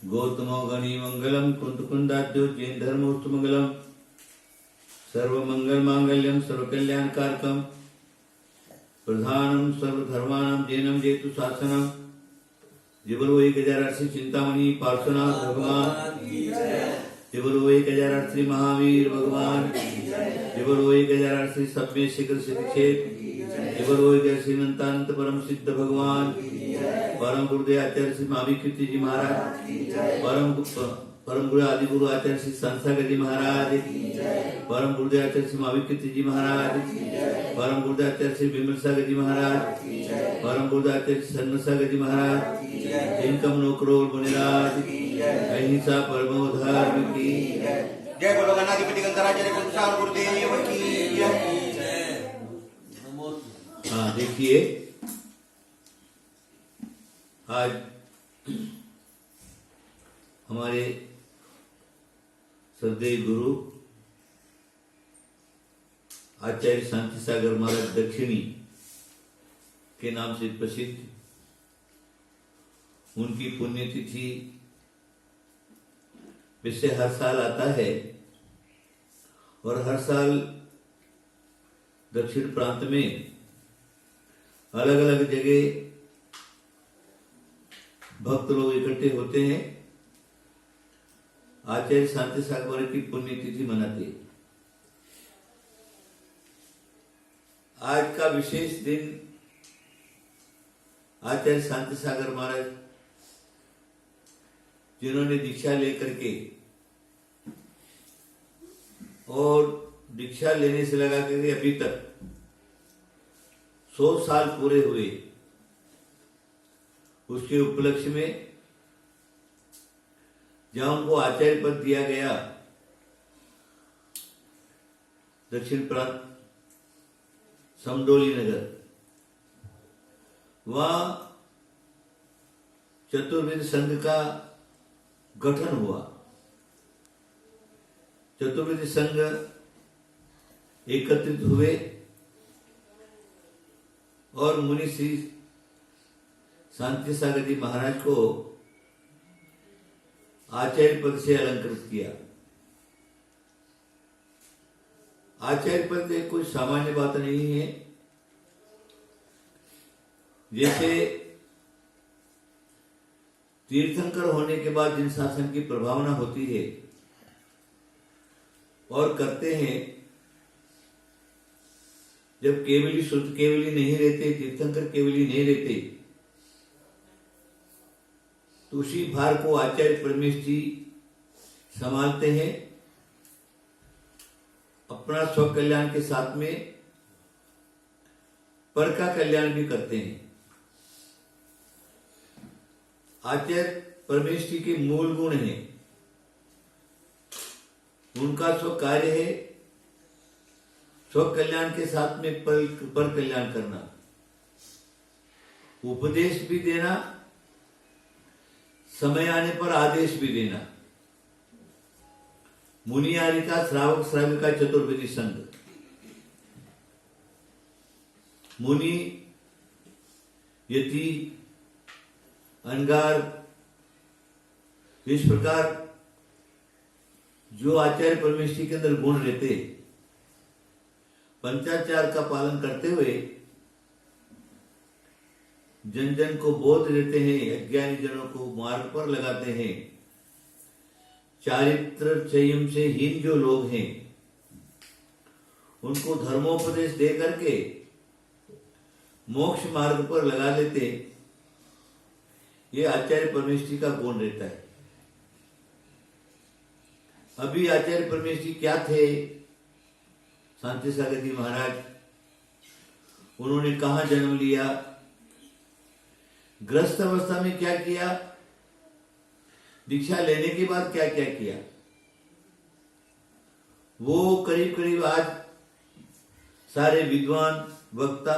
गौतमो गणी मंगलम कुंतकुंदाद्यो जैन धर्मोस्तु मंगलम सर्वमंगल मांगल्यम सर्वकल्याणकारकम प्रधानम सर्वधर्माणाम जैनम जेतु शासनम जिबलो 1008 चिंतामणि पार्श्वनाथ भगवान जिबलो 1008 श्री महावीर भगवान जिबलो 1008 श्री सभ्य शिखर सिद्धक्षेत्र जिबलो 1008 श्री अनंतानंत परम सिद्ध भगवान परम गुरुदेव आचार्य श्री महावीर जी महाराज परम गुरु आदि गुरु आचार्य श्री संसागर जी महाराज परम गुरुदेव आचार्य श्री महावीर जी महाराज परम गुरुदेव आचार्य श्री विमल सागर जी महाराज परम गुरुदेव आचार्य श्री सन्न सागर जी महाराज इनकम नौकरोल मुनिराज अहिंसा परमो धर्म की जय बोलो गणाधिपति गंधराचार्य कुलसार गुरुदेव की जय। हाँ देखिए आज हमारे श्रद्धेय गुरु आचार्य शांति सागर महाराज दक्षिणी के नाम से प्रसिद्ध उनकी पुण्यतिथि वैसे हर साल आता है और हर साल दक्षिण प्रांत में अलग अलग जगह भक्त लोग इकट्ठे होते हैं, आचार्य शांति सागर की पुण्यतिथि मनाते हैं। आज का विशेष दिन आचार्य शांति सागर महाराज जिन्होंने दीक्षा लेकर के और दीक्षा लेने से लगा करके अभी तक 100 साल पूरे हुए, उसके उपलक्ष्य में जहां उनको आचार्य पद दिया गया दक्षिण प्रांत समडोली नगर, वहां चतुर्वेद संघ का गठन हुआ। चतुर्वेद संघ एकत्रित हुए और मुनि श्री शांति सागर जी महाराज को आचार्य पद से अलंकृत किया। आचार्य पद एक कोई सामान्य बात नहीं है। जैसे तीर्थंकर होने के बाद जिन शासन की प्रभावना होती है और करते हैं, जब केवली शुद्ध केवली नहीं रहते, तीर्थंकर केवली नहीं रहते, तो उसी भार को आचार्य परमेश जी संभालते हैं, अपना स्व कल्याण के साथ में पर का कल्याण भी करते हैं। आचार्य परमेश जी के मूल गुण हैं, उनका स्व कार्य है स्व कल्याण के साथ में पर कल्याण करना, उपदेश भी देना, समय आने पर आदेश भी देना। मुनि आरिका श्रावक श्राविका चतुर्वेदी संघ, मुनि यति अनगार, इस प्रकार जो आचार्य परमेश्वरी के अंदर गुण रहते, पंचाचार का पालन करते हुए जन जन को बोध देते हैं, अज्ञानी जनों को मार्ग पर लगाते हैं। चारित्र संयम से हीन जो लोग हैं उनको धर्मोपदेश दे करके मोक्ष मार्ग पर लगा लेते, ये आचार्य परमेश्वरी का गुण रहता है। अभी आचार्य परमेश्वरी क्या थे? शांति सागर जी महाराज, उन्होंने कहां जन्म लिया, ग्रस्त अवस्था में क्या किया, दीक्षा लेने के बाद क्या क्या किया, वो करीब करीब आज सारे विद्वान वक्ता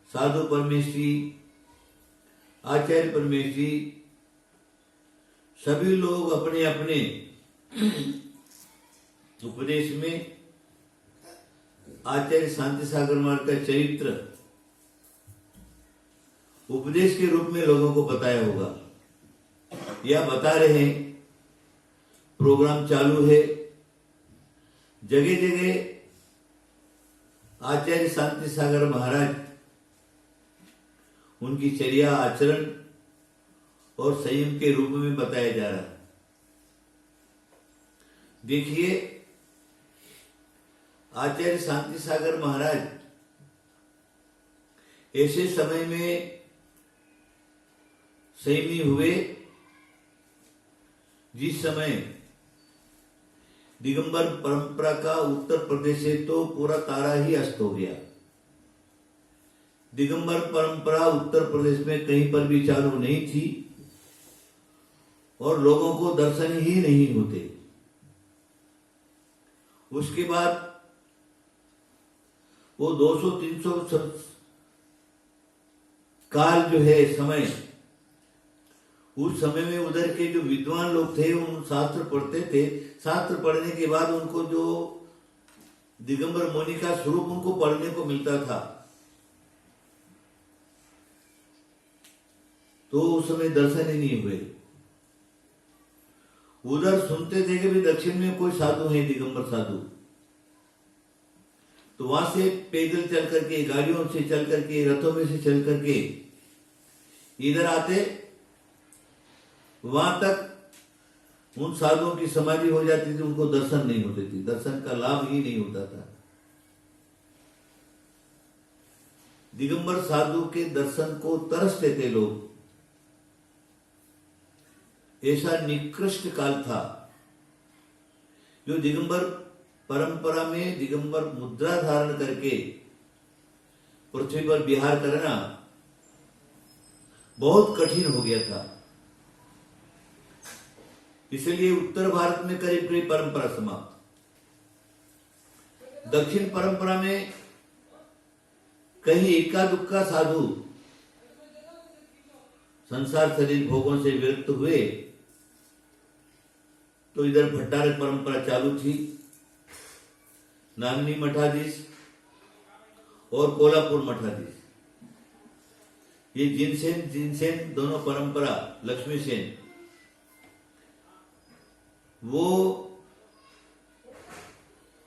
साधु परमेश्वरी आचार्य परमेश्वरी सभी लोग अपने अपने उपदेश में आचार्य शांति सागर महाराज का चरित्र उपदेश के रूप में लोगों को बताया होगा या बता रहे हैं। प्रोग्राम चालू है, जगह जगह आचार्य शांति सागर महाराज उनकी चर्या, आचरण और संयम के रूप में बताया जा रहा है। देखिए, आचार्य शांति सागर महाराज ऐसे समय में संयमी हुए जिस समय दिगंबर परंपरा का उत्तर प्रदेश से तो पूरा तारा ही अस्त हो गया। दिगंबर परंपरा उत्तर प्रदेश में कहीं पर भी चालू नहीं थी और लोगों को दर्शन ही नहीं होते। उसके बाद वो 200-300 काल जो है समय, उस समय में उधर के जो विद्वान लोग थे उन शास्त्र पढ़ते थे। शास्त्र पढ़ने के बाद उनको जो दिगंबर मुनि का स्वरूप उनको पढ़ने को मिलता था, तो उस समय दर्शन ही नहीं हुए। उधर सुनते थे कि भी दक्षिण में कोई साधु है, दिगंबर साधु, तो वहां से पैदल चल करके, गाड़ियों से चल करके, रथों में से चल करके इधर आते, वहां तक उन साधुओं की समाधि हो जाती थी, उनको दर्शन नहीं होते थे, दर्शन का लाभ ही नहीं होता था। दिगंबर साधु के दर्शन को तरसते थे लोग। ऐसा निकृष्ट काल था जो दिगंबर परंपरा में दिगंबर मुद्रा धारण करके पृथ्वी पर विहार करना बहुत कठिन हो गया था। इसलिए उत्तर भारत में करीब करीब परंपरा समाप्त। दक्षिण परंपरा में कहीं इक्का दुक्का साधु संसार शरीर भोगों से विरक्त हुए, तो इधर भट्टारक परंपरा चालू थी। नागनी मठाधीश और कोल्हापुर मठाधीश, ये जिनसेन दोनों परंपरा, लक्ष्मी सेन, वो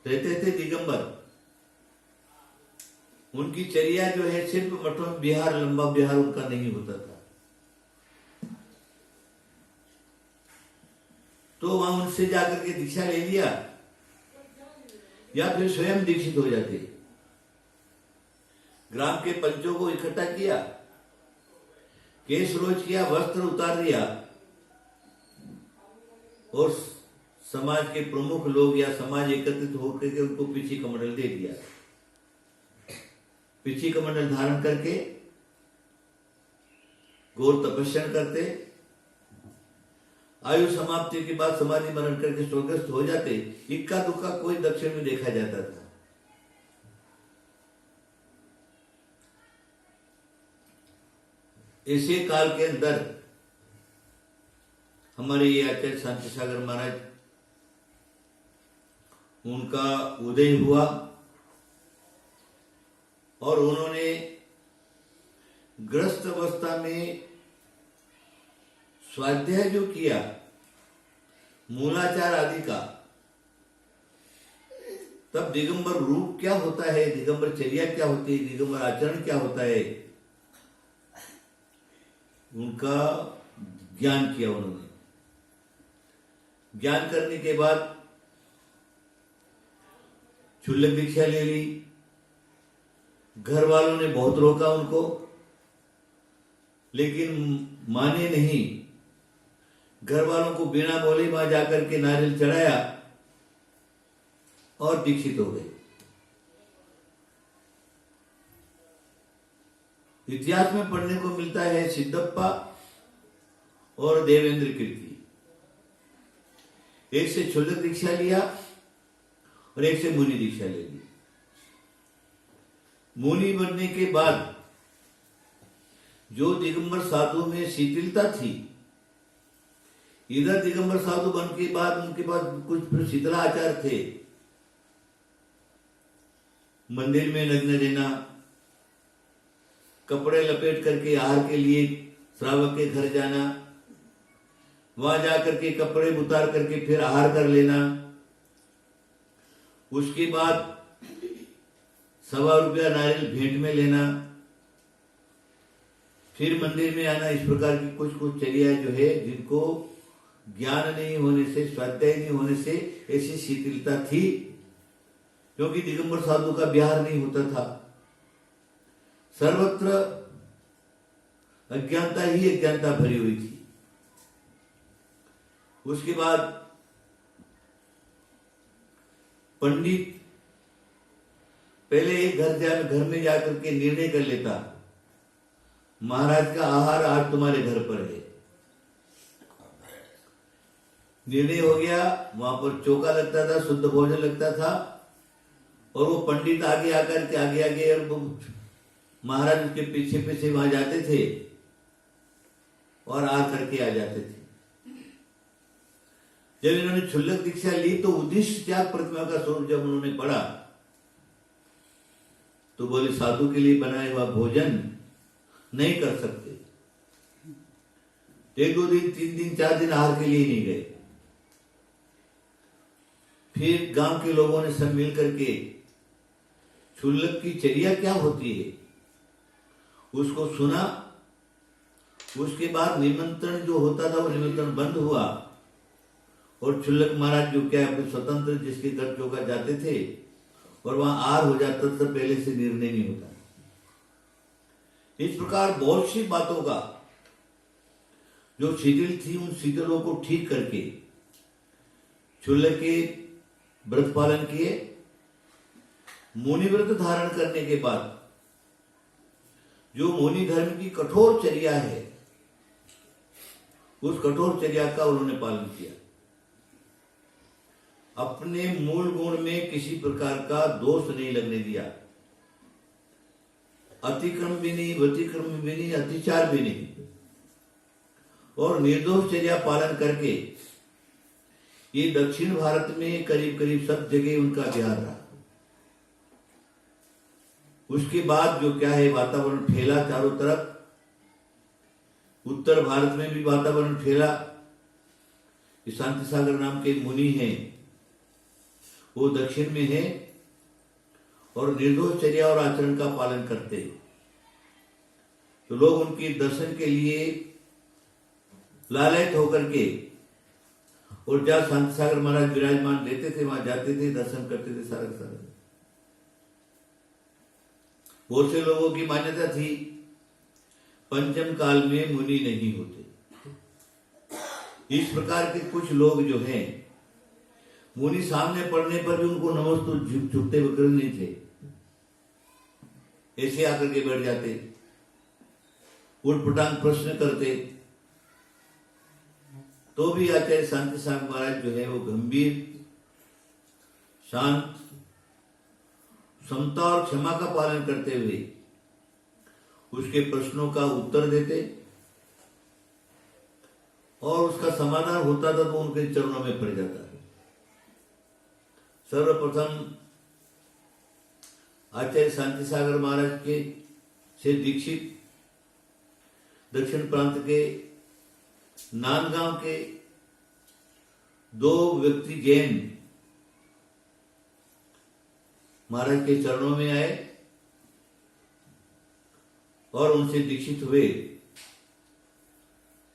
रहते थे दिगंबर। उनकी चर्या जो है सिर्फ मठों में बिहार, लंबा बिहार उनका नहीं होता था। तो वहां उनसे जाकर के दीक्षा ले लिया या फिर स्वयं दीक्षित हो जाते। ग्राम के पंचों को इकट्ठा किया, केश रोज किया, वस्त्र उतार दिया और समाज के प्रमुख लोग या समाज एकत्रित होकर के उनको पीछे कमंडल दे दिया। पीछे कमंडल धारण करके घोर तपस्या करते, आयु समाप्ति के बाद समाधि मरण करके स्वर्गस्थ हो जाते। इक्का दुक्का कोई दक्षिण में देखा जाता था। इसी काल के अंदर हमारे ये आचार्य शांति सागर महाराज, उनका उदय हुआ और उन्होंने ग्रस्त अवस्था में स्वाध्याय जो किया मूलाचार आदि का, तब दिगंबर रूप क्या होता है, दिगंबर चर्या क्या होती है, दिगंबर आचरण क्या होता है, उनका ज्ञान किया उन्होंने। ज्ञान करने के बाद क्षुल्लक दीक्षा ले ली। घर वालों ने बहुत रोका उनको, लेकिन माने नहीं। घर वालों को बिना बोले वहां जाकर के नारियल चढ़ाया और दीक्षित हो गए। इतिहास में पढ़ने को मिलता है सिद्धप्पा और देवेंद्र कीर्ति, एक से क्षुल्लक दीक्षा लिया और एक से मुनि दीक्षा ले ली। मुनि बनने के बाद जो दिगंबर साधु में शिथिलता थी, इधर दिगंबर साधु बन के बाद उनके पास कुछ शिथिलाचार थे। मंदिर में नग्न रहना, कपड़े लपेट करके आहार के लिए श्रावक के घर जाना, वहां जाकर के कपड़े उतार करके फिर आहार कर लेना, उसके बाद ₹1.25 नारियल भेंट में लेना, फिर मंदिर में आना। इस प्रकार की कुछ कुछ चर्या जो है, जिनको ज्ञान नहीं होने से, स्वाध्याय नहीं होने से ऐसी शिथिलता थी, क्योंकि दिगंबर साधु का विहार नहीं होता था। सर्वत्र अज्ञानता ही अज्ञानता भरी हुई थी। उसके बाद पंडित पहले एक घर में जाकर के निर्णय कर लेता, महाराज का आहार आज तुम्हारे घर पर है। निर्णय हो गया, वहां पर चौका लगता था, शुद्ध भोजन लगता था, और वो पंडित आगे आकर के आगे और वो महाराज उसके पीछे पीछे वहां जाते थे और आ करके आ जाते थे। जब इन्होंने क्षुल्लक दीक्षा ली तो उद्दिष्ट त्याग प्रतिमा का स्वरूप जब उन्होंने पढ़ा तो बोले, साधु के लिए बनाया हुआ भोजन नहीं कर सकते। 1-2 दिन 3 दिन 4 दिन आहार के लिए नहीं गए। फिर गांव के लोगों ने सब मिल करके क्षुल्लक की चर्या क्या होती है उसको सुना। उसके बाद निमंत्रण जो होता था वो निमंत्रण बंद हुआ, और क्षुल्लक महाराज जो क्या अपने स्वतंत्र जिसके घर चौका जाते थे और वहां आहार हो जाता था, पहले से निर्णय नहीं होता। इस प्रकार बहुत सी बातों का जो शिथिल थी, उन शिथिलों को ठीक करके क्षुल्लक के व्रत पालन किए। मुनि व्रत धारण करने के बाद जो मुनि धर्म की कठोर चर्या है, उस कठोर चर्या का उन्होंने पालन किया। अपने मूल गुण में किसी प्रकार का दोष नहीं लगने दिया, अतिक्रम भी नहीं, व्यतिक्रम भी नहीं, अतिचार भी नहीं, और निर्दोष चर्या पालन करके ये दक्षिण भारत में करीब करीब सब जगह उनका विहार रहा। उसके बाद जो क्या है, वातावरण फैला चारों तरफ। उत्तर भारत में भी वातावरण फैला। शांति सागर नाम के मुनि हैं, वो दक्षिण में है और निर्दोष चर्या और आचरण का पालन करते हैं। तो लोग उनके दर्शन के लिए लालयित होकर के, और जहां शांति सागर महाराज विराजमान रहते थे वहां जाते थे, दर्शन करते थे सारा सारा। बहुत से लोगों की मान्यता थी पंचम काल में मुनि नहीं होते। इस प्रकार के कुछ लोग जो हैं, मुनि सामने पड़ने पर भी उनको नमस्ते झुकते वगैरह नहीं थे, ऐसे आकर के बैठ जाते, उठपटांग प्रश्न करते। तो भी आचार्य शांति सागर महाराज जो है वो गंभीर, शांत, समता और क्षमा का पालन करते हुए उसके प्रश्नों का उत्तर देते, और उसका समाधान होता था तो उनके चरणों में पड़ जाता है। सर्वप्रथम आचार्य शांति सागर महाराज के से दीक्षित दक्षिण प्रांत के नांदगांव के 2 व्यक्ति जैन महाराज के चरणों में आए और उनसे दीक्षित हुए।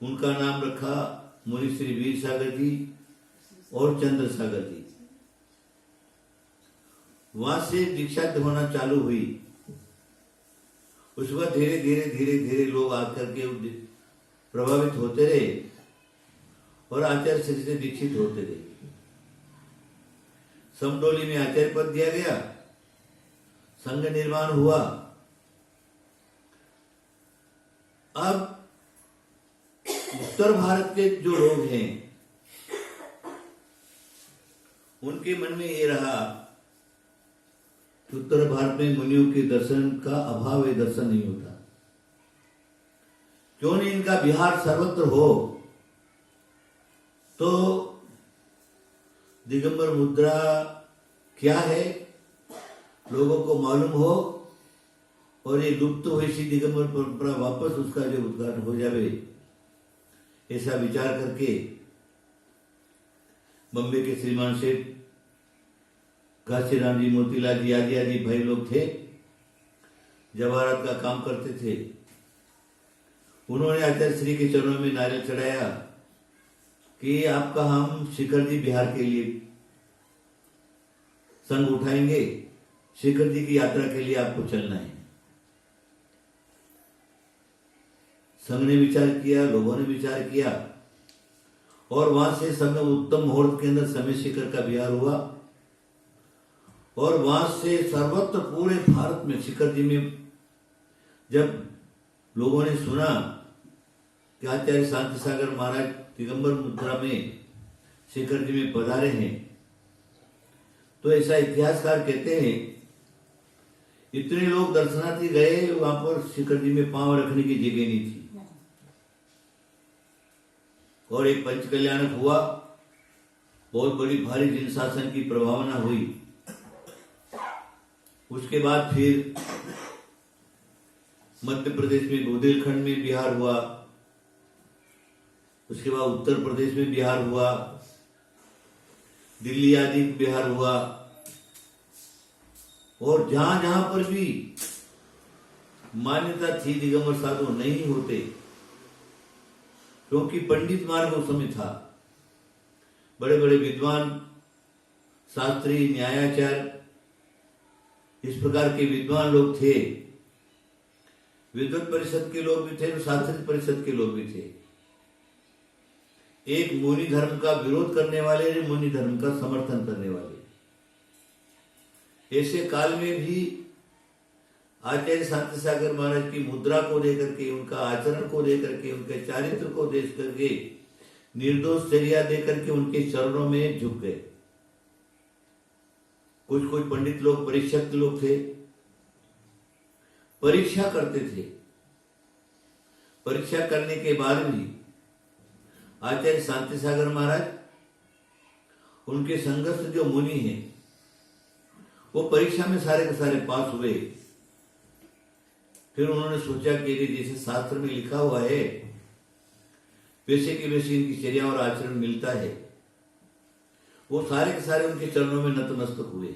उनका नाम रखा मुनि श्री वीर सागर जी और चंद्र सागर जी। वहां से दीक्षा होना चालू हुई। उसके बाद धीरे धीरे लोग आकर के प्रभावित होते रहे और आचार्य श्री से दीक्षित होते रहे। समडोली में आचार्य पद दिया गया, संघ निर्माण हुआ। अब उत्तर भारत के जो लोग हैं उनके मन में ये रहा कि उत्तर भारत में मुनियों के दर्शन का अभाव है, दर्शन नहीं होता, क्यों नहीं इनका विहार सर्वत्र हो। तो दिगंबर मुद्रा क्या है लोगों को मालूम हो और ये लुप्त हुई सी दिगंबर परंपरा वापस उसका जो उद्घाटन हो जावे, ऐसा विचार करके बम्बे के श्रीमान सेठ, घासीराम जी, मोतीलाल जी आदि आदि भाई लोग थे, जवाहरात का काम करते थे। उन्होंने आचार्य श्री के चरणों में नारियल चढ़ाया कि आपका हम शिखर जी बिहार के लिए संघ उठाएंगे, शिखर जी की यात्रा के लिए आपको चलना है। संघ ने विचार किया, लोगों ने विचार किया और वहां से समय उत्तम मुहूर्त के अंदर समय शिखर का बिहार हुआ और वहां से सर्वत्र पूरे भारत में शिखर जी में जब लोगों ने सुना कि आचार्य शांति सागर महाराज दिगंबर मुद्रा में शिखर जी में पधारे हैं, तो ऐसा इतिहासकार कहते हैं इतने लोग दर्शनार्थी गए, वहां पर शिखर जी में पांव रखने की जगह नहीं थी और एक पंच कल्याणक हुआ, बहुत बड़ी भारी जनशासन की प्रभावना हुई। उसके बाद फिर मध्य प्रदेश में बुंदेलखंड में बिहार हुआ, उसके बाद उत्तर प्रदेश में बिहार हुआ, दिल्ली आदि बिहार हुआ और जहां जहां पर भी मान्यता थी दिगंबर साधु नहीं होते, क्योंकि पंडित मार्ग उस समय था, बड़े बड़े विद्वान, शास्त्री, न्यायाचार्य, इस प्रकार के विद्वान लोग थे, विद्वत परिषद के लोग भी थे और शास्त्री परिषद के लोग भी थे। एक मुनि धर्म का विरोध करने वाले, मुनि धर्म का समर्थन करने वाले। ऐसे काल में भी आचार्य शांति सागर महाराज की मुद्रा को लेकर के, उनका आचरण को लेकर के, उनके चारित्र को देख करके, निर्दोष चर्या देकर के उनके चरणों में झुक गए। कुछ कुछ पंडित लोग, परीक्षक लोग थे, परीक्षा करते थे। परीक्षा करने के बाद भी आचार्य शांति सागर महाराज, उनके संगस्थ जो मुनि हैं, वो परीक्षा में सारे के सारे पास हुए। फिर उन्होंने सोचा कि जैसे शास्त्र में लिखा हुआ है वैसे कि वैसे इनकी चर्या और आचरण मिलता है। वो सारे के सारे उनके चरणों में नतमस्तक हुए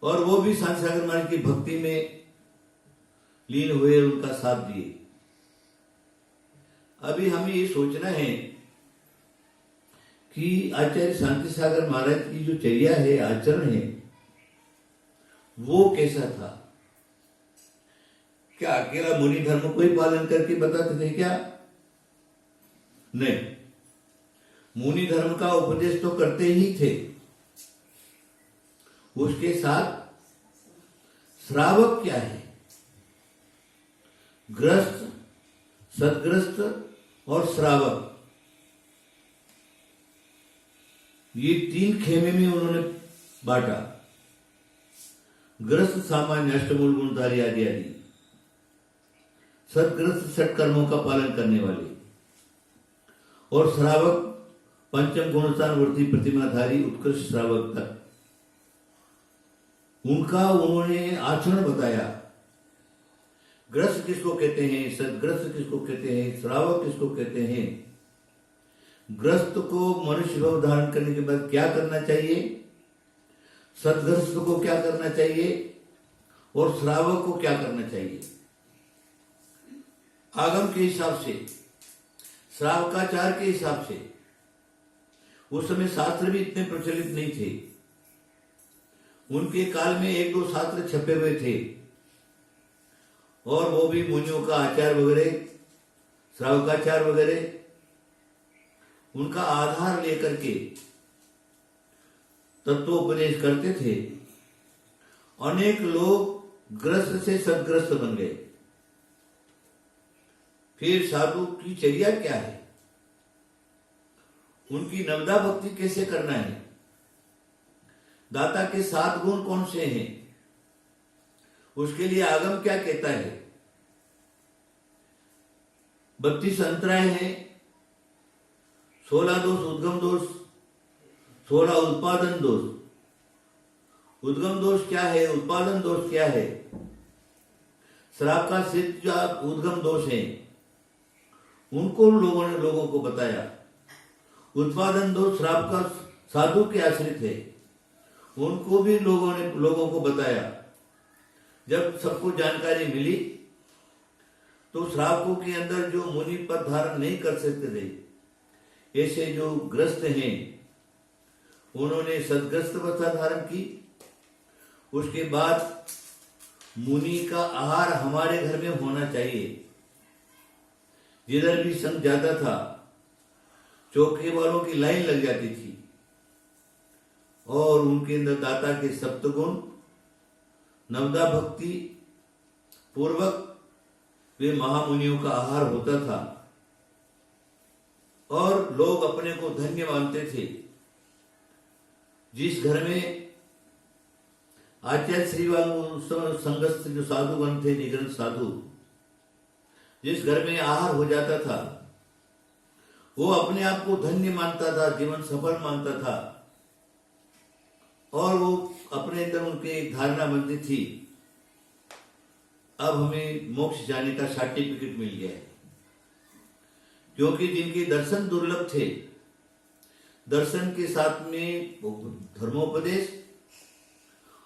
और वो भी शांति सागर महाराज की भक्ति में लीन हुए, उनका साथ दिए। अभी हमें ये सोचना है कि आचार्य शांति सागर महाराज की जो चर्या है, आचरण है, वो कैसा था। क्या अकेला मुनि धर्म को ही पालन करके बताते थे क्या? नहीं, मुनि धर्म का उपदेश तो करते ही थे, उसके साथ श्रावक क्या है, ग्रस्त, सदग्रस्त और श्रावक, ये तीन खेमे में उन्होंने बांटा। ग्रस्त सामान्य अष्टमूल गुणधारी आदि आदि, सदग्रस्त षट कर्मों का पालन करने वाले और श्रावक पंचम गुणस्थानवर्ती प्रतिमाधारी उत्कृष्ट श्रावक तक। उनका उन्होंने आचरण बताया। ग्रस्त किसको कहते हैं, सदग्रस्त किसको कहते हैं, श्रावक किसको कहते हैं। ग्रस्त को मनुष्य भाव धारण करने के बाद क्या करना चाहिए, सदग्रस्त को क्या करना चाहिए और श्रावक को क्या करना चाहिए। आगम के हिसाब से, श्रावकाचार के हिसाब से, उस समय शास्त्र भी इतने प्रचलित नहीं थे। उनके काल में एक दो शास्त्र छपे हुए थे और वो भी मुनियों का आचार वगैरह, श्रावकाचार वगैरह, उनका आधार लेकर के तत्वोपदेश करते थे। अनेक लोग ग्रस्त से सदग्रस्त बन गए। फिर साधु की चर्या क्या है, उनकी नवदा भक्ति कैसे करना है, दाता के 7 गुण कौन से हैं, उसके लिए आगम क्या कहता है। 32 अंतराय हैं, 16 दोष उद्गम दोष, 16 उत्पादन दोष। उद्गम दोष क्या है, उत्पादन दोष क्या है, श्राप का सिद्ध जो उद्गम दोष है उनको लोगों को बताया। उत्पादन दोष श्राप का साधु के आश्रित है, उनको भी लोगों को बताया। जब सबको जानकारी मिली तो श्रावकों के अंदर जो मुनि पद धारण नहीं कर सकते थे, ऐसे जो ग्रस्त हैं उन्होंने सदग्रस्त अवस्था धारण की। उसके बाद मुनि का आहार हमारे घर में होना चाहिए। जिधर भी संघ जाता था चौके वालों की लाइन लग जाती थी और उनके अंदर दाता के सप्तगुण नवदा भक्ति पूर्वक वे महामुनियों का आहार होता था और लोग अपने को धन्य मानते थे। जिस घर में आचार्य श्रीवांग संगस्थ जो साधुगण थे, निग्रंथ साधु, जिस घर में आहार हो जाता था वो अपने आप को धन्य मानता था, जीवन सफल मानता था और वो अपने अंदर उनके एक धारणा बनती थी, अब हमें मोक्ष जाने का सर्टिफिकेट मिल गया है। क्योंकि जिनके दर्शन दुर्लभ थे, दर्शन के साथ में धर्मोपदेश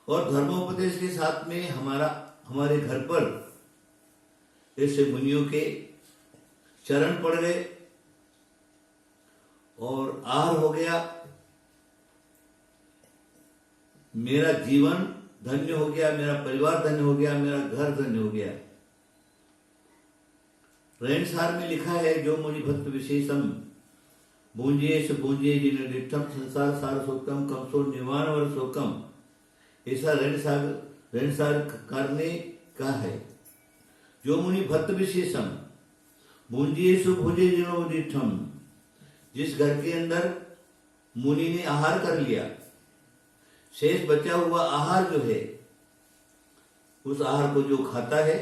और धर्मोपदेश के साथ में हमारे घर पर ऐसे मुनियों के चरण पड़ गए और आहार हो गया। मेरा जीवन धन्य हो गया, मेरा परिवार धन्य हो गया, मेरा घर धन्य हो गया। रहनसार में लिखा है, जो मुनि भक्त विशेषम भूंजे भूंजे जिन डिठम संसार सार शोकम कमसो निर्वाण वर शोकम, ऐसा रहनसार करने का है। जो मुनि भक्त विशेषम भूंजे भूंजे जिनो डिठम, जिस घर के अंदर मुनि ने आहार कर लिया, शेष बचा हुआ आहार जो है उस आहार को जो खाता है,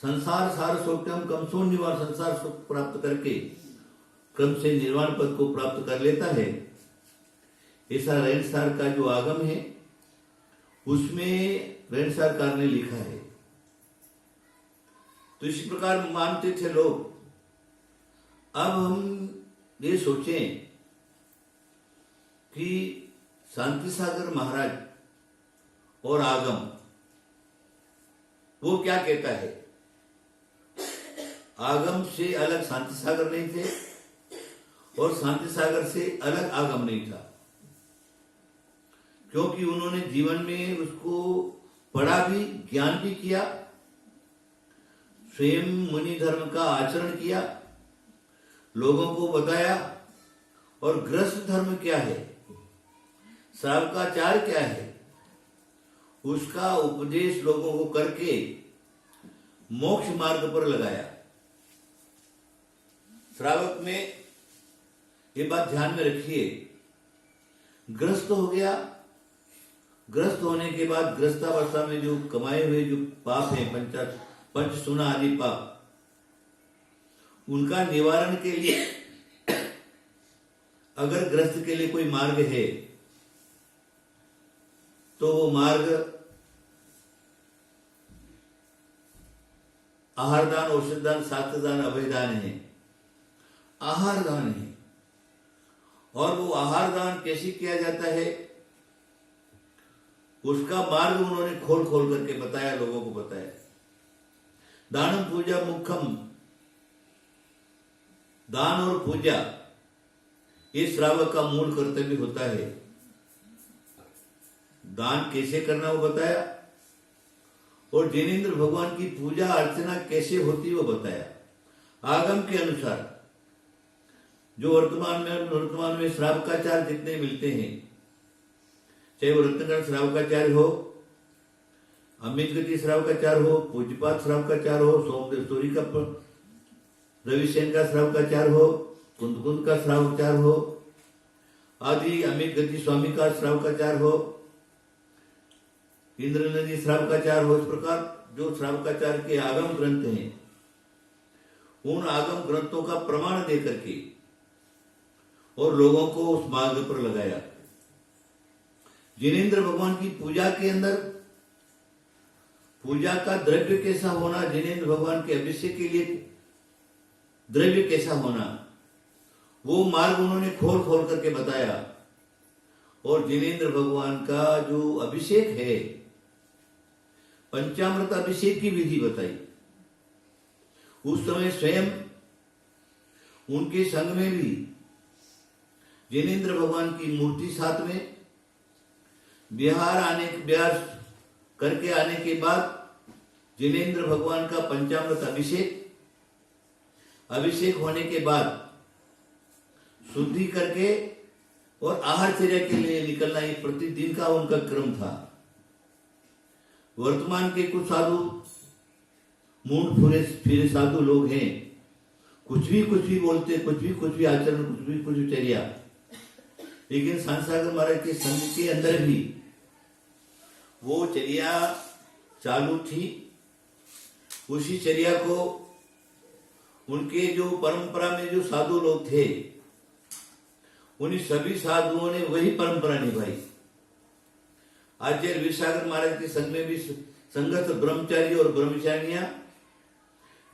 संसार सार शोकम कमसो निवार, संसार सुख प्राप्त करके क्रम से निर्वाण पद को प्राप्त कर लेता है। ऐसा रहनसार का जो आगम है उसमें रहनसारकार ने लिखा है। तो इसी प्रकार मानते थे लोग। अब हम ये सोचें कि शांति सागर महाराज और आगम वो क्या कहता है। आगम से अलग शांति सागर नहीं थे और शांति सागर से अलग आगम नहीं था, क्योंकि उन्होंने जीवन में उसको पढ़ा भी, ज्ञान भी किया, स्वयं मुनि धर्म का आचरण किया, लोगों को बताया। और ग्रस्त धर्म क्या है, श्रावकाचार क्या है, उसका उपदेश लोगों को करके मोक्ष मार्ग पर लगाया। श्रावक में ये बात ध्यान में रखिए, ग्रस्त हो गया, ग्रस्त होने के बाद ग्रस्तावस्था में जो कमाए हुए जो पाप है, पंच सुना आदि पाप, उनका निवारण के लिए अगर ग्रस्त के लिए कोई मार्ग है तो वो मार्ग आहार दान, औषध दान, शास्त्र दान, अभय दान है। आहार दान है और वो आहार दान कैसे किया जाता है उसका मार्ग उन्होंने खोल खोल करके बताया, लोगों को बताया। दानम पूजा मुखम, दान और पूजा ये श्रावक का मूल कर्तव्य होता है। दान कैसे करना वो बताया और जिनेंद्र भगवान की पूजा अर्चना कैसे होती वो बताया। आगम के अनुसार जो वर्तमान में श्रावकाचार जितने मिलते हैं, चाहे वो रत्नगण श्रावकाचार्य हो, अमित गति श्रावकाचार हो, पूज्यपात श्रावकाचार हो, सोमदेव सूरी का रविसेन का श्रावकाचार हो, कुंदकुंद का श्रावकाचार हो, आदि अमित गति स्वामी का श्रावकाचार हो, इंद्र नदी श्रावकाचार हो, इस प्रकार जो श्रावकाचार के आगम ग्रंथ हैं, उन आगम ग्रंथों का प्रमाण दे करके और लोगों को उस मार्ग पर लगाया। जिनेंद्र भगवान की पूजा के अंदर पूजा का द्रव्य कैसा होना, जिनेंद्र भगवान के अभिषेक के लिए द्रव्य कैसा होना, वो मार्ग उन्होंने खोल खोल करके बताया। और जिनेंद्र भगवान का जो अभिषेक है, पंचामृत अभिषेक की विधि बताई। उस समय स्वयं उनके संग में भी जिनेंद्र भगवान की मूर्ति साथ में, बिहार करके आने के बाद जिनेंद्र भगवान का पंचामृत अभिषेक होने के बाद शुद्धि करके और आहारचर्या के लिए निकलना, ये प्रतिदिन का उनका क्रम था। वर्तमान के कुछ साधु मूड फिरे साधु लोग हैं, कुछ भी बोलते, कुछ भी आचरण, कुछ भी चर्या। लेकिन सांसागर महाराज के संघ के अंदर भी वो चर्या चालू थी। उसी चर्या को उनके जो परंपरा में जो साधु लोग थे, उन्हीं सभी साधुओं ने वही परंपरा निभाई। आचार्य विशागर महाराज के संघ में भी संगत ब्रह्मचारी और ब्रह्मचारियां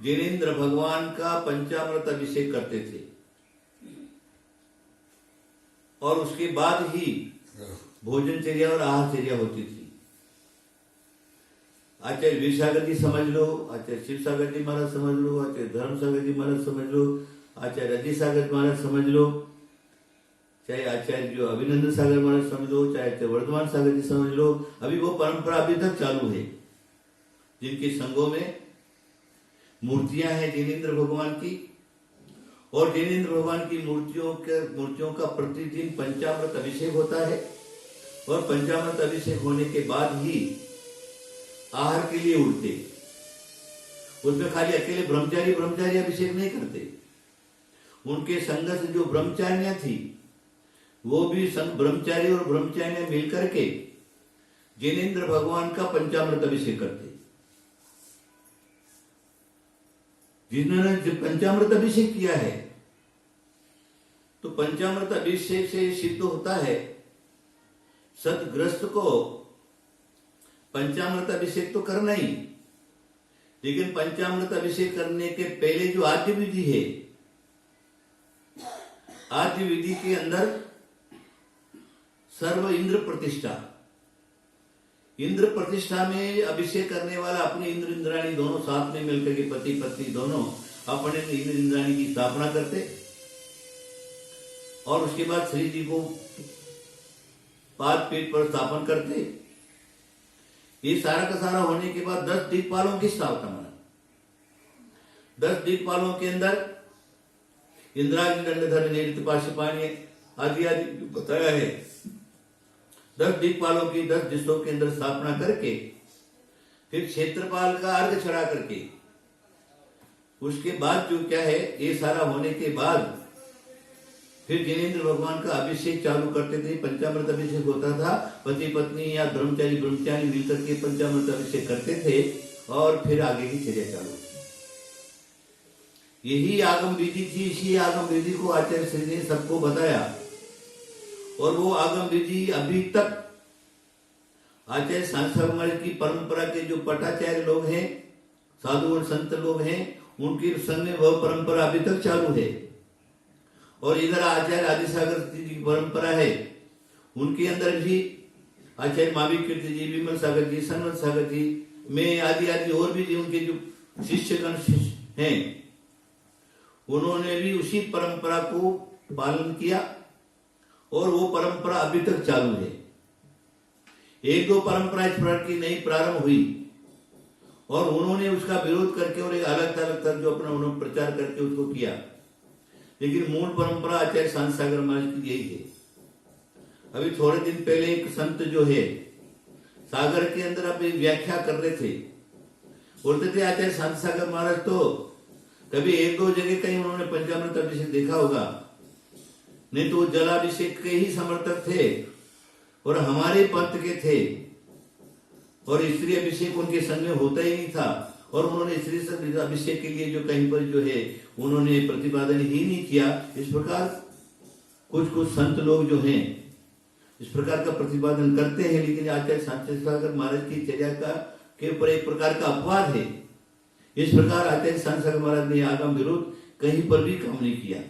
जिनेंद्र भगवान का पंचामृत अभिषेक करते थे, और उसके बाद ही भोजनचर्या और आहारचर्या होती थी। आचार्य वीरसागर जी समझ लो, आचार्य शिव सागर जी महाराज समझ लो, आचार्य धर्म सागर जी महाराज समझ लो, आचार्य अजय सागर महाराज समझ लो, चाहे आचार्य जो अभिनंदन सागर महाराज समझ लो, चाहे वर्धमान सागर जी समझ लो, अभी वो परंपरा अभी तक चालू है। जिनके संघों में मूर्तियां हैं जिनेंद्र भगवान की, और जिनेंद्र भगवान की मूर्तियों का प्रतिदिन पंचामृत अभिषेक होता है। और पंचामृत अभिषेक होने के बाद ही आहार के लिए उठते। उसमें खाली अकेले ब्रह्मचारी अभिषेक नहीं करते। उनके संग से जो ब्रह्मचारियां थी, वो भी ब्रह्मचारी और ब्रह्मचारियां मिलकर के जिनेंद्र भगवान का पंचामृत अभिषेक करते। जिन्होंने पंचामृत अभिषेक किया है, तो पंचामृत अभिषेक से सिद्ध होता है सतग्रस्त को पंचामृत अभिषेक तो करना ही, लेकिन पंचामृत अभिषेक करने के पहले जो आद्य विधि है, आद्य विधि के अंदर सर्व इंद्र प्रतिष्ठा में अभिषेक करने वाला अपने इंद्र इंद्राणी दोनों साथ में मिलकर के पति पत्नी दोनों अपने इंद्र इंद्राणी की स्थापना करते, और उसके बाद श्री जी को पाद पीठ पर स्थापन करते। ये सारा का सारा होने के बाद 10 दिक्पालों की स्थापना। 10 दिक्पालों के अंदर इंद्राग्नि दंडधर नैऋत्य पाशपाणी आदि बताया है। 10 दिक्पालों की 10 दिशों के अंदर स्थापना करके फिर क्षेत्रपाल का अर्घ चढ़ा करके, उसके बाद जो क्या है, ये सारा होने के बाद फिर जिनेंद्र भगवान का अभिषेक चालू करते थे। पंचामृत अभिषेक होता था, पति पत्नी या ब्रह्मचारी मिलकर के पंचामृत अभिषेक करते थे, और फिर आगे की चर्या चालू। यही आगम विधि थी। इसी आगम विधि को आचार्य श्री ने सबको बताया, और वो आगम विधि अभी तक आचार्य सांसार महाराज की परंपरा के जो पटाचार्य लोग हैं, साधु और संत लोग हैं, उनके संग में वह परंपरा अभी तक चालू है। और इधर आचार्य आदि सागर जी की परंपरा है, उनके अंदर भी आचार्य मावी कीर्ति जी, विमल सागर जी, सनवत सागर जी, मैं आदि और भी उनके जो शिष्यगण हैं, उन्होंने भी उसी परंपरा को पालन किया, और वो परंपरा अभी तक चालू है। 1-2 परंपरा इस प्रकार की नई प्रारंभ हुई, और उन्होंने उसका विरोध करके और एक अलग अलग जो अपना उन्होंने प्रचार करके उसको किया। लेकिन मूल परंपरा आचार्य शांत सागर महाराज की यही है। अभी थोड़े दिन पहले एक संत जो है सागर के अंदर अपनी व्याख्या कर रहे थे, बोलते थे आचार्य शांत सागर महाराज तो कभी 1-2 जगह कहीं उन्होंने पंचामृत अभिषेक देखा होगा, नहीं तो वो जलाभिषेक के ही समर्थक थे, और हमारे पंथ के थे, और स्त्री अभिषेक उनके संग में होता ही नहीं था। और उन्होंने स्त्री अभिषेक के लिए जो कहीं पर जो है उन्होंने प्रतिपादन ही नहीं किया। इस प्रकार कुछ संत लोग जो हैं इस प्रकार का प्रतिपादन करते हैं, लेकिन आचार्य शांत सागर महाराज की चर्या का के ऊपर एक प्रकार का अपवाद है। इस प्रकार आचार्य सांसागर महाराज ने आगम विरोध कहीं पर भी काम नहीं किया।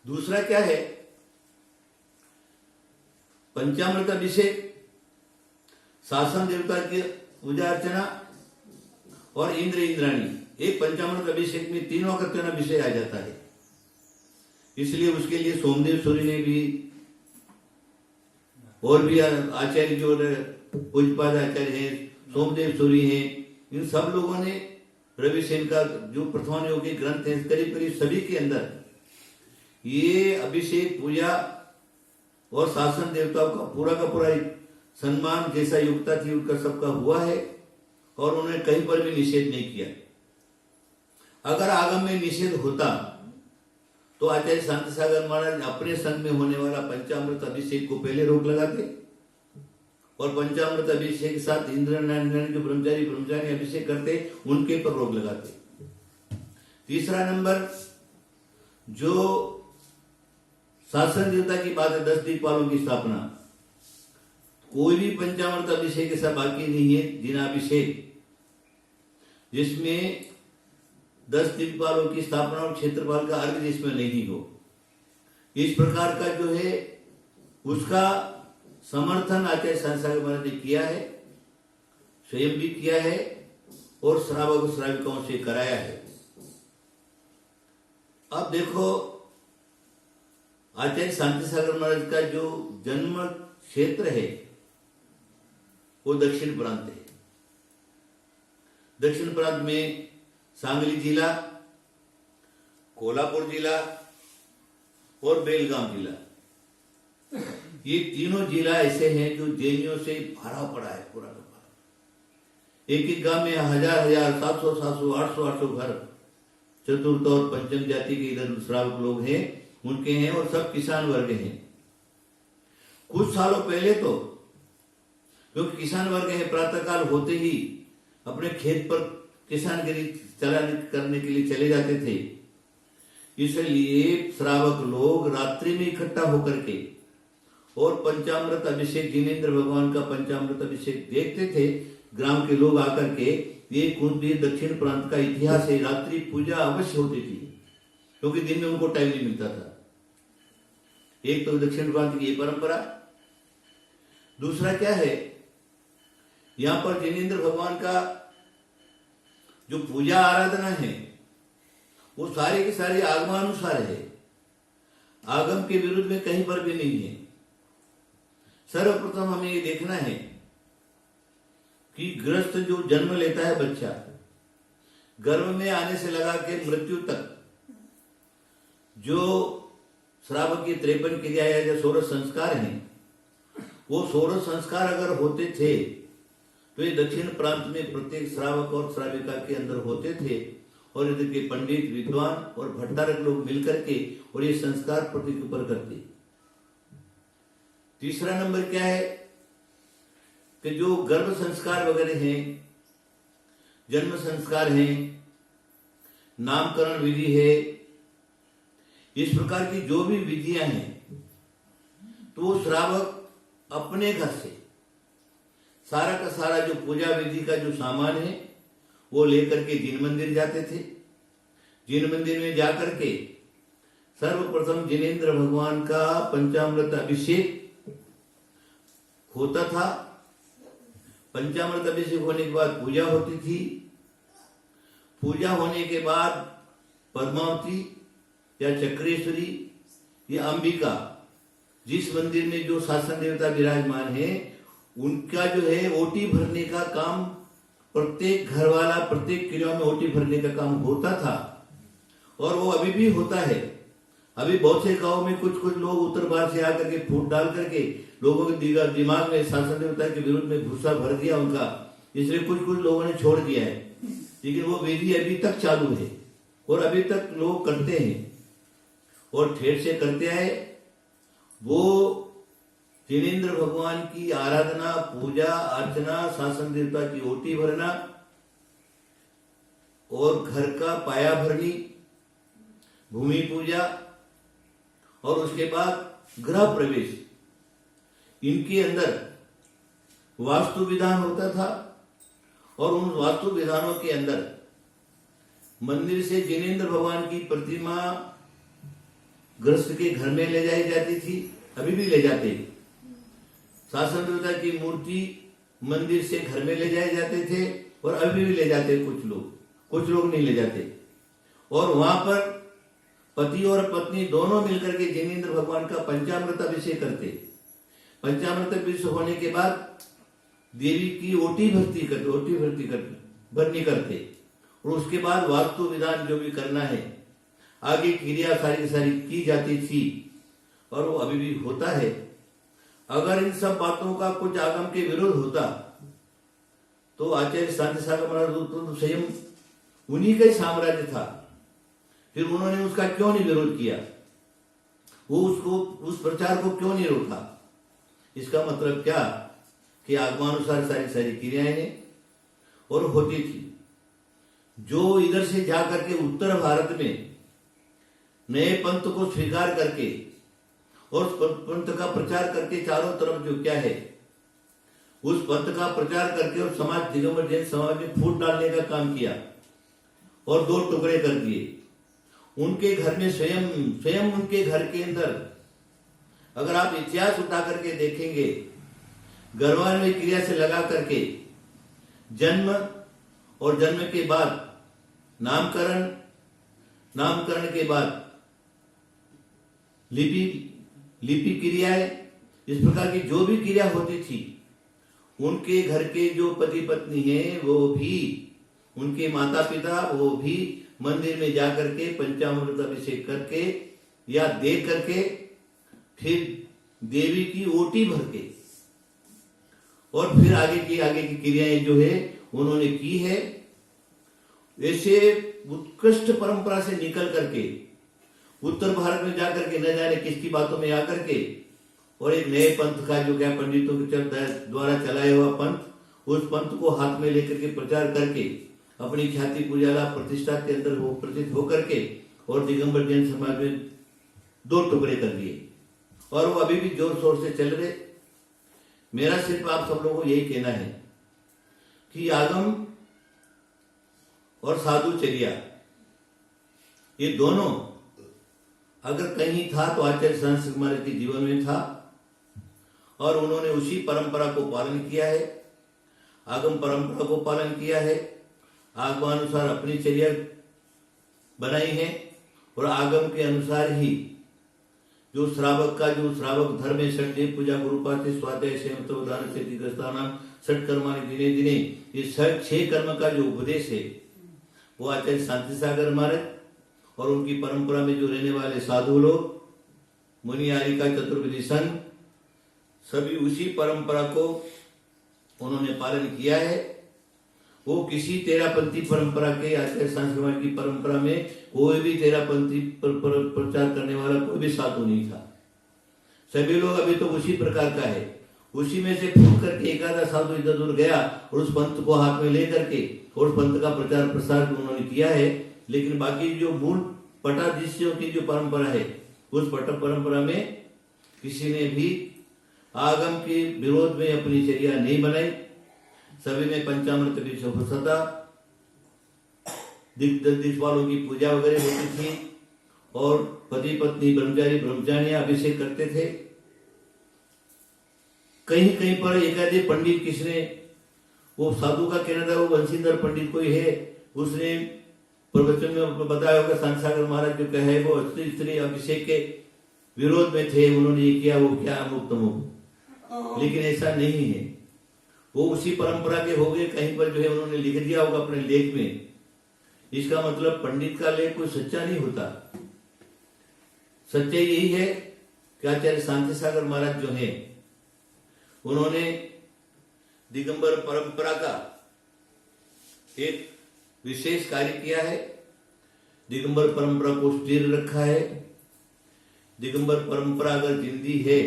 दूसरा क्या है, पंचामृत अभिषेक, शासन देवता की पूजा अर्चना और इंद्र इंद्राणी, एक पंचामृत अभिषेक में तीनों का तीनों विषय आ जाता है। इसलिए उसके लिए सोमदेव सूर्य ने भी और भी आचार्य जो पूजपाद आचार्य हैं, सोमदेव सूर्य हैं, इन सब लोगों ने रविसेन का जो प्रथम योगी ग्रंथ है करीब करीब सभी के अंदर ये अभिषेक पूजा और शासन देवताओं का पूरा सम्मान जैसा योग्यता थी उनका सबका हुआ है और उन्होंने कहीं पर भी निषेध नहीं किया। अगर आगम में निषेध होता तो आचार्य शांतिसागर महाराज अपने संग में होने वाला पंचामृत अभिषेक को पहले रोक लगाते और पंचामृत अभिषेक के साथ इंद्र नारायण जो ब्रह्मचारी अभिषेक करते उनके पर रोक लगाते। तीसरा नंबर, जो शासन देवता की बात है 10 दीपालों की स्थापना, कोई भी पंचामृत अभिषेक ऐसा बाकी नहीं है जिनाभिषेक जिसमें 10 दीपालों की स्थापना और क्षेत्रपाल का अर्घ जिसमें नहीं हो। इस प्रकार का जो है उसका समर्थन आचार्य शांतिसागर महाराज ने किया है, स्वयं भी किया है और श्रावक श्राविकाओं से कराया है। अब देखो आचार्य शांतिसागर महाराज का जो जन्म क्षेत्र है वो दक्षिण प्रांत है। दक्षिण प्रांत में सांगली जिला, कोल्हापुर जिला और बेलगाम जिला, ये तीनों जिला ऐसे हैं जो जैनियों से भरा पड़ा है पूरा का पूरा। एक एक गांव में 1000 700 800 घर चतुर्थ और पंचम जाति के इधर श्रावक लोग हैं, उनके हैं और सब किसान वर्ग हैं। कुछ सालों पहले तो क्योंकि किसान वर्ग है प्रातःकाल होते ही अपने खेत पर किसानगिरी करने के लिए चले जाते थे, इसलिए श्रावक लोग रात्रि में इकट्ठा होकर के और पंचामृत अभिषेक जिनेन्द्र भगवान का पंचामृत अभिषेक देखते थे। ग्राम के लोग आकर के ये कुंभ दक्षिण प्रांत का इतिहास है, रात्रि पूजा अवश्य होती थी क्योंकि दिन में उनको टाइम नहीं मिलता था। एक तो दक्षिण प्रांत की ये परंपरा। दूसरा क्या है, यहां पर जिनेन्द्र भगवान का जो पूजा आराधना है वो सारे के सारे आगमानुसार है, आगम के विरुद्ध में कहीं पर भी नहीं है। सर्वप्रथम हमें ये देखना है कि गृहस्थ जो जन्म लेता है बच्चा, गर्भ में आने से लगा के मृत्यु तक जो श्रावक की 53 क्रिया या जो 16 संस्कार हैं, वो 16 संस्कार अगर होते थे तो ये दक्षिण प्रांत में प्रत्येक श्रावक और श्राविका के अंदर होते थे और इधर के पंडित विद्वान और भट्टारक लोग मिलकर के और ये संस्कार प्रत्येक ऊपर करते। तीसरा नंबर क्या है कि जो गर्भ संस्कार वगैरह हैं, जन्म संस्कार हैं, नामकरण विधि है, इस प्रकार की जो भी विधियां हैं तो वो श्रावक अपने घर से सारा का सारा जो पूजा विधि का जो सामान है वो लेकर के जिन मंदिर जाते थे। जिन मंदिर में जाकर के सर्वप्रथम जिनेन्द्र भगवान का पंचामृत अभिषेक होता था। पंचामृत अभिषेक होने के बाद पूजा होती थी। पूजा होने के बाद पद्मावती या चक्रेश्वरी या अंबिका, जिस मंदिर में जो शासन देवता विराजमान है, उनका जो है ओटी भरने का काम प्रत्येक घर वाला प्रत्येक किलो में ओटी भरने का काम होता था और वो अभी भी होता है। अभी बहुत से गांव में कुछ कुछ लोग उत्तर भारत से आकर के फूट डाल करके लोगों के दिमाग में शासन देवता के विरुद्ध में भूसा भर दिया उनका, इसलिए कुछ कुछ लोगों ने छोड़ दिया है, लेकिन वो विधि अभी तक चालू है और अभी तक लोग करते हैं और ठेठ से करते आए। वो जिनेन्द्र भगवान की आराधना, पूजा अर्चना, शासन देवता की ओटी भरना और घर का पाया भरनी, भूमि पूजा और उसके बाद गृह प्रवेश, इनके अंदर वास्तु विधान होता था और उन वास्तु विधानों के अंदर मंदिर से जिनेंद्र भगवान की प्रतिमा गृहस्थ के घर में ले जाई जाती थी, अभी भी ले जाते हैं। शासनदेवता की मूर्ति मंदिर से घर में ले जाए जाते थे और अभी भी ले जाते कुछ लोग नहीं ले जाते। और वहां पर पति और पत्नी दोनों मिलकर के जिनेंद्र भगवान का पंचामृत अभिषेक करते। पंचामृत अभिषेक होने के बाद देवी की ओटी भरनी करते और उसके बाद वास्तु विधान जो भी करना है, आगे क्रिया सारी की जाती थी और वो अभी भी होता है। अगर इन सब बातों का कुछ आगम के विरोध होता तो आचार्य शांति सागर महाराज तो स्वयं उन्हीं का ही साम्राज्य था, फिर उन्होंने उसका क्यों नहीं विरोध किया, वो उस प्रचार को क्यों नहीं रोका? इसका मतलब क्या कि आगमानुसार सारी क्रियाएं हैं और होती थी। जो इधर से जाकर के उत्तर भारत में नए पंथ को स्वीकार करके और पंथ का प्रचार करके चारों तरफ जो क्या है उस पंथ का प्रचार करके और समाज दिगंबर जैन समाज में फूट डालने का काम किया और 2 टुकड़े कर दिए। उनके घर में स्वयं उनके घर के अंदर अगर आप इतिहास उठा करके देखेंगे, गर्भाधान में क्रिया से लगा करके जन्म और जन्म के बाद नामकरण के बाद लिपि क्रियाएं, इस प्रकार की जो भी क्रिया होती थी, उनके घर के जो पति पत्नी हैं वो भी, उनके माता पिता वो भी मंदिर में जाकर के पंचामृत अभिषेक करके या दे करके फिर देवी की ओटी भर के और फिर आगे की क्रियाएं जो है उन्होंने की है। ऐसे उत्कृष्ट परंपरा से निकल करके उत्तर भारत में जाकर के न जाने किसकी बातों में आकर के और एक नए पंथ का जो क्या पंडितों के द्वारा चलाया हुआ पंथ, उस पंथ को हाथ में लेकर के प्रचार करके अपनी ख्याति पुजाला प्रतिष्ठा के अंदर वो प्रतिष्ठित होकर के और दिगंबर जैन समाज में 2 टुकड़े कर दिए और वो अभी भी जोर शोर से चल रहे। मेरा सिर्फ आप सब लोगों को यही कहना है कि आगम और साधुचर्या ये दोनों अगर कहीं था तो आचार्य शांति महाराज के जीवन में था और उन्होंने उसी परंपरा को पालन किया है, आगम परंपरा को पालन किया है, आगमानुसार अपनी चर्या बनाई है और आगम के अनुसार ही जो श्रावक धर्म है, षट देव पूजा गुरुपाठ स्वाध्याय संयम उदान से दिग्रस्तानाम षट कर्माणि दिने दिने, ये 6 कर्म का जो उपदेश है वो आचार्य शांति सागर महाराज और उनकी परंपरा में जो रहने वाले साधु लोग, मुनि आरिका चतुर्विधि संघ, सभी उसी परंपरा को उन्होंने पालन किया है। वो किसी तेरापंथी परंपरा के आचार्य शांति समाज की परंपरा में कोई भी तेरापंथी प्रचार करने वाला कोई भी साधु नहीं था। सभी लोग अभी तो उसी प्रकार का है, उसी में से फूट करके एक आधा साधु इधर उधर गया और उस पंथ को हाथ में ले करके और उस पंथ का प्रचार प्रसार उन्होंने किया है। लेकिन बाकी जो मूल पटाधीशियों की जो परंपरा है उस परंपरा में किसी ने भी आगम के विरोध में अपनी चर्या नहीं बनाई। सभी में पंचामृत भी सदा दिग्गज वालों की पूजा वगैरह होती थी और पति पत्नी ब्रह्मचारियां अभिषेक करते थे। कहीं पर एकाधे पंडित किसने, वो साधु का कहना था, वो वंशीधर पंडित कोई है, उसने प्रवचन में बताया होगा शांति सागर महाराज जो कहे वो स्त्री अभिषेक के विरोध में थे, उन्होंने ये किया वो क्या अमुक तमुक, लेकिन ऐसा नहीं है। वो उसी परंपरा के हो गए, कहीं पर जो है उन्होंने लिख दिया होगा अपने लेख में। इसका मतलब पंडित का लेख कोई सच्चा नहीं होता। सच्चाई यही है कि आचार्य शांति सागर महाराज जो है उन्होंने दिगंबर परंपरा का एक विशेष कार्य किया है, दिगंबर परंपरा को स्थिर रखा है। दिगंबर परंपरा अगर जिंदी है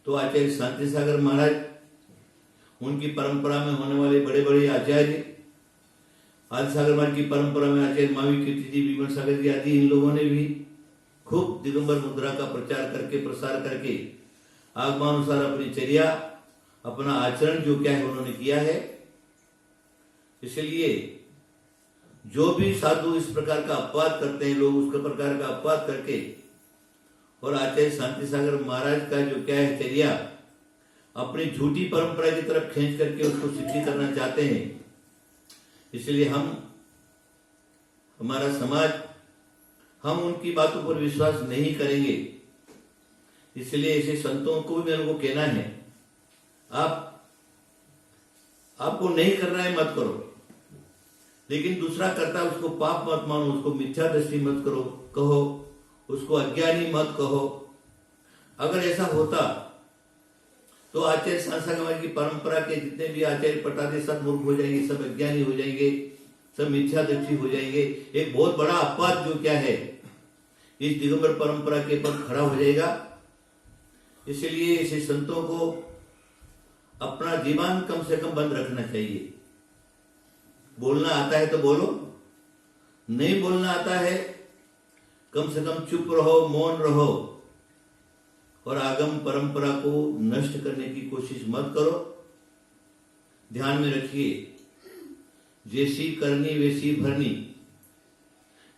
तो आचार्य शांति सागर महाराज, उनकी परंपरा में होने वाले बड़े बड़े आचार्य, आदि सागर महाराज की परंपरा में आचार्य मावी कीर्ति जी, विमल सागर जी आदि, इन लोगों ने भी खूब दिगंबर मुद्रा का प्रचार करके प्रसार करके आगमानुसार अपनी चर्या अपना आचरण जो क्या है उन्होंने किया है। इसलिए जो भी साधु इस प्रकार का अपवाद करते हैं, लोग उस प्रकार का अपवाद करके और आचार्य शांति सागर महाराज का जो क्या है चर्या अपनी झूठी परंपरा की तरफ खींच करके उसको सिद्धि करना चाहते हैं। इसलिए हमारा समाज, हम उनकी बातों पर विश्वास नहीं करेंगे। इसलिए ऐसे संतों को भी मेरे को कहना है, आपको नहीं करना है मत करो, लेकिन दूसरा करता है उसको पाप मत मानो, उसको मिथ्या दृष्टि मत करो कहो, उसको अज्ञानी मत कहो। अगर ऐसा होता तो आचार्य शांति की परंपरा के जितने भी आचार्य पटादे सब मूर्ख हो जाएंगे, सब अज्ञानी हो जाएंगे, सब मिथ्या दृष्टि हो जाएंगे। एक बहुत बड़ा अपवाद जो क्या है इस दिगंबर परंपरा के पर खड़ा हो जाएगा। इसलिए ऐसे संतों को अपना जीवन कम से कम बंद रखना चाहिए। बोलना आता है तो बोलो, नहीं बोलना आता है कम से कम चुप रहो, मौन रहो और आगम परंपरा को नष्ट करने की कोशिश मत करो। ध्यान में रखिए, जैसी करनी वैसी भरनी,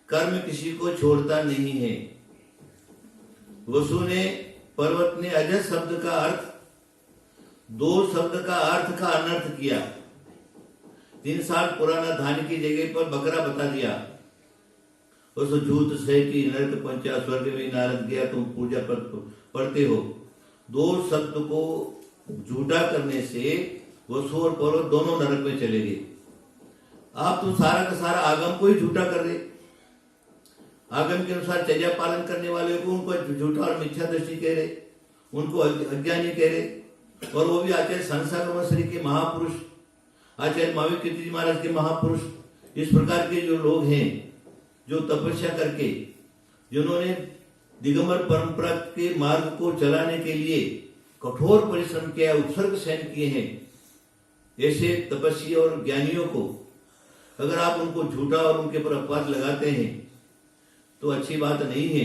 कर्म किसी को छोड़ता नहीं है। वसु ने, पर्वत ने अजस शब्द का अर्थ, दो शब्द का अर्थ का अनर्थ किया। 3 साल पुराना धान की जगह पर बकरा बता दिया। उस झूठ से कि नरक पंचा स्वर्ग में नारद गया, तुम पूजा पढ़ते हो। 2 शब्द को झूठा करने से वसु और पर्वत दोनों नरक में चले गए। आप तो सारा का सारा आगम को ही झूठा कर रहे। आगम के अनुसार चर्या पालन करने वाले को उनको झूठा और मिथ्या दृष्टि कह रहे, उनको अज्ञानी कह रहे। और वो भी आचार्य संसार श्री के महापुरुष, आचार्य महावीर कीर्ति जी महाराज के महापुरुष, इस प्रकार के जो लोग हैं जो तपस्या करके, जिन्होंने दिगंबर परंपरा के मार्ग को चलाने के लिए कठोर परिश्रम किया, उत्सर्ग सहन किए हैं, ऐसे तपस्वी और ज्ञानियों को अगर आप उनको झूठा और उनके ऊपर अपवाद लगाते हैं तो अच्छी बात नहीं है।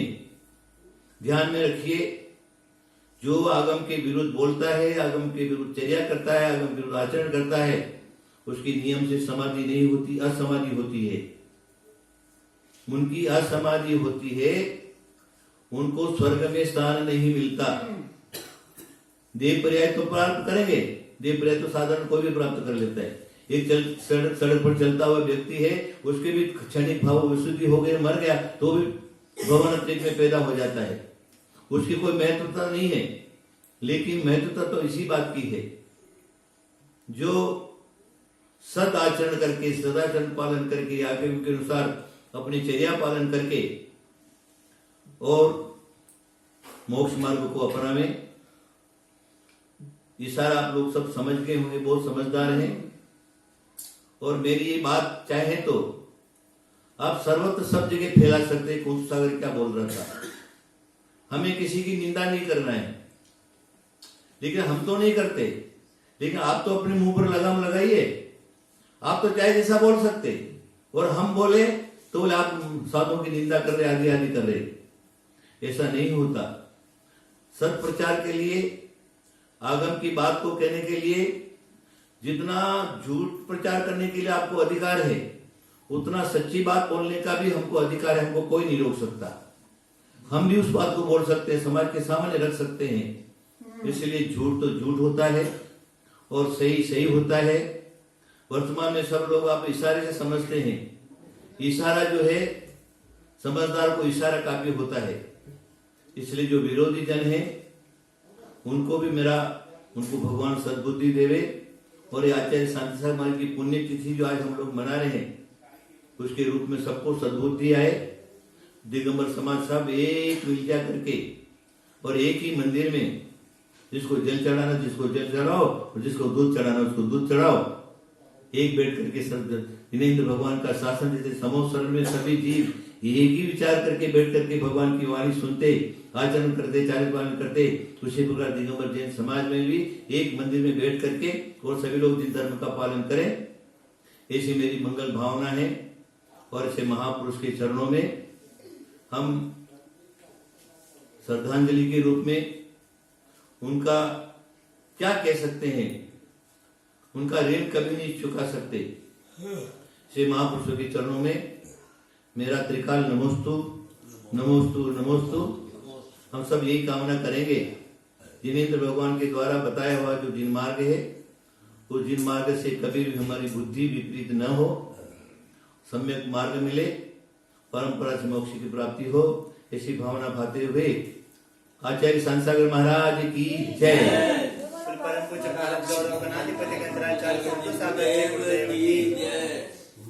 ध्यान में रखिए, जो आगम के विरुद्ध बोलता है, आगम के विरुद्ध चर्या करता है, आगम के विरुद्ध आचरण करता है, उसकी नियम से समाधि नहीं होती, असमाधि होती है। उनकी असमाधि होती है, उनको स्वर्ग में स्थान नहीं मिलता। देव पर्याय तो प्राप्त करेंगे, देव पर्याय तो साधारण कोई भी प्राप्त कर लेता है। एक सड़क पर चलता हुआ व्यक्ति है, उसके भी क्षणिक भाव विशुद्धि हो गए, मर गया तो भी भवन त्रिक में पैदा हो जाता है, उसकी कोई महत्वता नहीं है। लेकिन महत्वता तो इसी बात की है, जो सद आचरण करके, सदाचरण पालन करके, आगे के अनुसार अपनी चर्या पालन करके और मोक्ष मार्ग को अपनावे। ये सारा आप लोग सब समझ गए होंगे, बहुत समझदार हैं। और मेरी ये बात चाहे तो आप सर्वत्र सब जगह फैला सकते हैं। कुंभ सागर क्या बोल रहा था, हमें किसी की निंदा नहीं करना है, लेकिन हम तो नहीं करते। लेकिन आप तो अपने मुंह पर लगाम लगाइए, आप तो चाहे जैसा बोल सकते, और हम बोले तो बोले आप साधुओं की निंदा कर रहे, आदि आदि कर रहे। ऐसा नहीं होता। सत प्रचार के लिए, आगम की बात को कहने के लिए, जितना झूठ प्रचार करने के लिए आपको अधिकार है, उतना सच्ची बात बोलने का भी हमको अधिकार है। हमको कोई नहीं रोक सकता। हम भी उस बात को बोल सकते हैं, समाज के सामने रख सकते हैं। इसलिए झूठ तो झूठ होता है और सही सही होता है। वर्तमान में सब लोग आप इशारे से समझते हैं। इशारा जो है, समझदार को इशारा काफी होता है। इसलिए जो विरोधी जन है उनको भी उनको भगवान सद्बुद्धि देवे। और ये आचार्य शांति सागर महाराज की पुण्य तिथि जो आज हम लोग मना रहे हैं, उसके रूप में सबको सद्बुद्धि आए। दिगंबर समाज सब एक मिल जा करके और एक ही मंदिर में, जिसको जल चढ़ाना जिसको जल चढ़ाओ, और जिसको दूध चढ़ाना उसको दूध चढ़ाओ। एक बैठ करके सब जिनेन्द्र भगवान का शासन जैसे समूह शरण में सभी जीव एक ही विचार करके बैठ करके भगवान की वाणी सुनते, आचरण करते, चारित्र पालन करते। उसी प्रकार दिगंबर जैन समाज में भी एक मंदिर में बैठ करके और सभी लोग जिन धर्म का पालन करें, ऐसी मेरी मंगल भावना है। और ऐसे महापुरुष के चरणों में हम श्रद्धांजलि के रूप में उनका क्या कह सकते हैं, उनका ऋण कभी नहीं चुका सकते। श्री महापुरुषों के चरणों में मेरा त्रिकाल नमोस्तु नमोस्तु नमोस्तु। हम सब यही कामना करेंगे, जिनेंद्र भगवान के द्वारा बताया हुआ जो जिन मार्ग है, उस जिन मार्ग से कभी भी हमारी बुद्धि विपरीत न हो, सम्यक मार्ग मिले, परंपरा से मोक्ष की प्राप्ति हो, ऐसी भावना भाते हुए आचार्य शांतासागर महाराज की जय। परम पूज्य गौरव गणाधिपति गंधराचार्य गुरुसागर की जय।